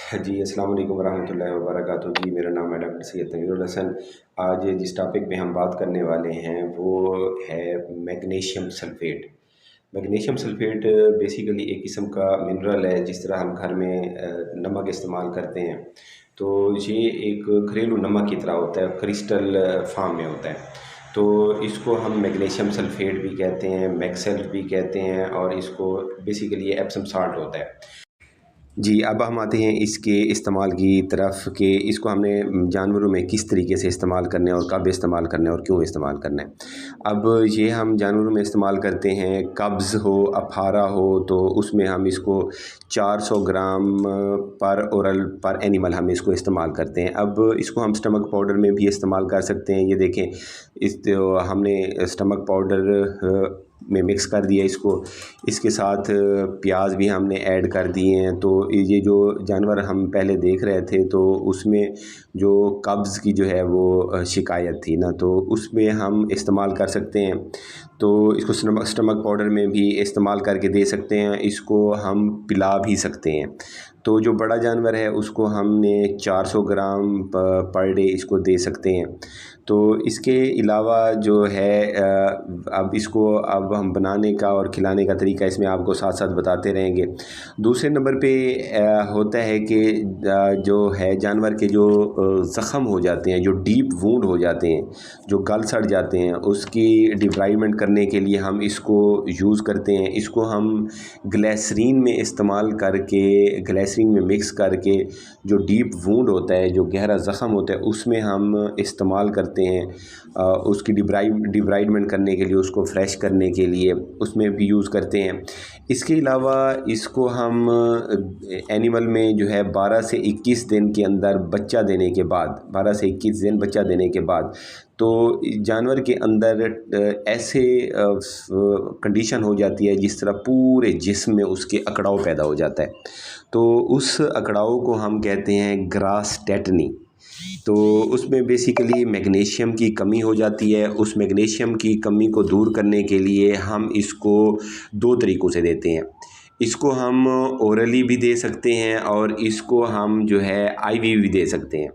جی السلام علیکم ورحمۃ اللہ وبرکاتہ۔ جی میرا نام ہے ڈاکٹر سید تنویر الحسن۔ آج جس ٹاپک پہ ہم بات کرنے والے ہیں وہ ہے magnesium sulphate. Magnesium sulphate basically ایک قسم کا منرل ہے، جس طرح ہم گھر میں نمک استعمال کرتے ہیں تو یہ ایک گھریلو نمک کی طرح ہوتا ہے، کرسٹل فارم میں ہوتا ہے۔ تو اس کو ہم میگنیشیم سلفیٹ بھی کہتے ہیں، میکسلف بھی کہتے ہیں، اور اس کو بیسیکلی ایپسم سالٹ ہوتا ہے۔ جی اب ہم آتے ہیں اس کے استعمال کی طرف کہ اس کو ہم نے جانوروں میں کس طریقے سے استعمال کرنا ہے اور کب استعمال کرنا ہے اور کیوں استعمال کرنا ہے۔ اب یہ ہم جانوروں میں استعمال کرتے ہیں، قبض ہو، اپھارا ہو تو اس میں ہم اس کو 400 گرام پر اورل پر اینیمل ہم اس کو استعمال کرتے ہیں۔ اب اس کو ہم اسٹمک پاؤڈر میں بھی استعمال کر سکتے ہیں۔ یہ دیکھیں ہم نے اسٹمک پاؤڈر میں مکس کر دیا اس کے ساتھ پیاز بھی ہم نے ایڈ کر دیے ہیں۔ تو یہ جو جانور ہم پہلے دیکھ رہے تھے تو اس میں جو قبض کی جو ہے وہ شکایت تھی نا، تو اس میں ہم استعمال کر سکتے ہیں۔ تو اس کو اسٹمک پاؤڈر میں بھی استعمال کر کے دے سکتے ہیں، اس کو ہم پلا بھی سکتے ہیں۔ تو جو بڑا جانور ہے اس کو ہم نے 400 گرام پر ڈے اس کو دے سکتے ہیں۔ تو اس کے علاوہ جو ہے اب ہم بنانے کا اور کھلانے کا طریقہ اس میں آپ کو ساتھ ساتھ بتاتے رہیں گے۔ دوسرے نمبر پہ ہوتا ہے کہ جو ہے جانور کے جو زخم ہو جاتے ہیں، جو ڈیپ وونڈ ہو جاتے ہیں، جو گل سڑ جاتے ہیں، اس کی ڈیبرائڈمنٹ کرنے کے لیے ہم اس کو یوز کرتے ہیں۔ اس کو ہم گلیسرین میں استعمال کر کے، گلیسرین میں مکس کر کے جو ڈیپ وونڈ ہوتا ہے، جو گہرا زخم ہوتا ہے، اس میں ہم استعمال کرتے ہیں۔ اس کی ڈیبرائڈمنٹ کرنے کے لیے، اس کو فریش کرنے کے لیے اس میں بھی یوز کرتے ہیں۔ اس کے علاوہ اس کو ہم اینیمل میں جو ہے 12 سے 21 دن کے اندر بچہ دینے کے بعد، 12 سے 21 دن بچہ دینے کے بعد تو جانور کے اندر ایسے کنڈیشن ہو جاتی ہے جس طرح پورے جسم میں اس کے اکڑاؤ پیدا ہو جاتا ہے۔ تو اس اکڑاؤ کو ہم کہتے ہیں گراس ٹیٹنی۔ تو اس میں بیسیکلی میگنیشیم کی کمی ہو جاتی ہے۔ اس میگنیشیم کی کمی کو دور کرنے کے لیے ہم اس کو 2 طریقوں سے دیتے ہیں۔ اس کو ہم اورلی بھی دے سکتے ہیں اور اس کو ہم جو ہے آئی وی بھی دے سکتے ہیں۔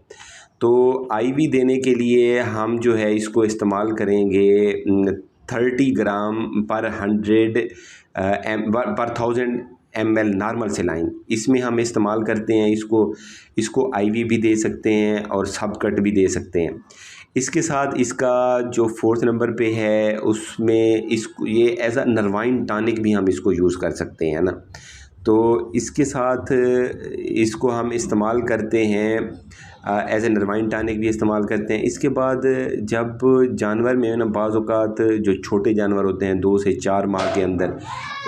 تو آئی وی دینے کے لیے ہم جو ہے اس کو استعمال کریں گے 30 گرام پر 1000 ml نارمل سلائن، اس میں ہم استعمال کرتے ہیں۔ اس کو آئی وی بھی دے سکتے ہیں اور سب کٹ بھی دے سکتے ہیں۔ اس کے ساتھ اس کا جو 4 نمبر پہ ہے اس میں یہ ایز اے نروائن ٹانک بھی ہم اس کو یوز کر سکتے ہیں نا۔ تو اس کے ساتھ اس کو ہم استعمال کرتے ہیں ایز اے نروائن ٹانک بھی استعمال کرتے ہیں۔ اس کے بعد جب جانور میں نا بعض اوقات جو چھوٹے جانور ہوتے ہیں 2 سے 4 ماہ کے اندر،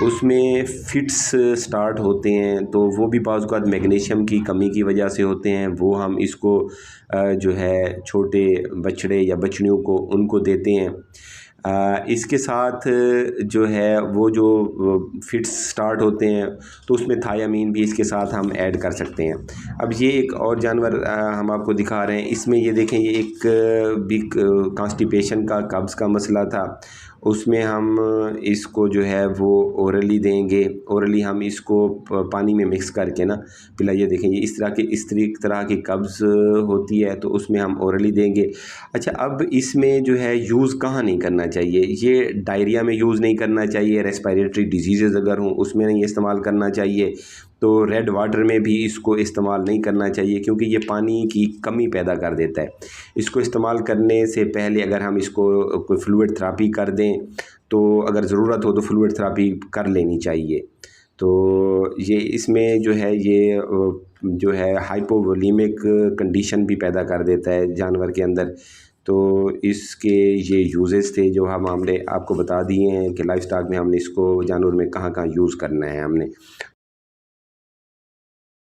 اس میں فٹس سٹارٹ ہوتے ہیں، تو وہ بھی بعض اوقات میگنیشیم کی کمی کی وجہ سے ہوتے ہیں۔ وہ ہم اس کو جو ہے چھوٹے بچڑے یا بچڑیوں کو ان کو دیتے ہیں۔ اس کے ساتھ جو ہے وہ جو فٹس سٹارٹ ہوتے ہیں تو اس میں تھائامین بھی اس کے ساتھ ہم ایڈ کر سکتے ہیں۔ اب یہ ایک اور جانور ہم آپ کو دکھا رہے ہیں، اس میں یہ دیکھیں یہ ایک بھی کانسٹیپیشن کا، قبض کا مسئلہ تھا۔ اس میں ہم اس کو جو ہے وہ اورلی دیں گے۔ اورلی ہم اس کو پانی میں مکس کر کے نا پلائیے۔ دیکھیں یہ اس طرح کی قبض ہوتی ہے تو اس میں ہم اورلی دیں گے۔ اچھا اب اس میں جو ہے یوز کہاں نہیں کرنا چاہیے؟ یہ ڈائریا میں یوز نہیں کرنا چاہیے، ریسپائریٹری ڈیزیزز اگر ہوں اس میں نہیں استعمال کرنا چاہیے، تو ریڈ واٹر میں بھی اس کو استعمال نہیں کرنا چاہیے کیونکہ یہ پانی کی کمی پیدا کر دیتا ہے۔ اس کو استعمال کرنے سے پہلے اگر ہم اس کو کوئی فلوئڈ تھراپی کر دیں تو اگر ضرورت ہو تو فلوئڈ تھراپی کر لینی چاہیے۔ تو یہ اس میں جو ہے ہائپوولیمک کنڈیشن بھی پیدا کر دیتا ہے جانور کے اندر۔ تو اس کے یہ یوزز تھے جو ہم نے آپ کو بتا دیے ہیں کہ لائف سٹاک میں ہم نے اس کو جانور میں کہاں کہاں یوز کرنا ہے ہم نے۔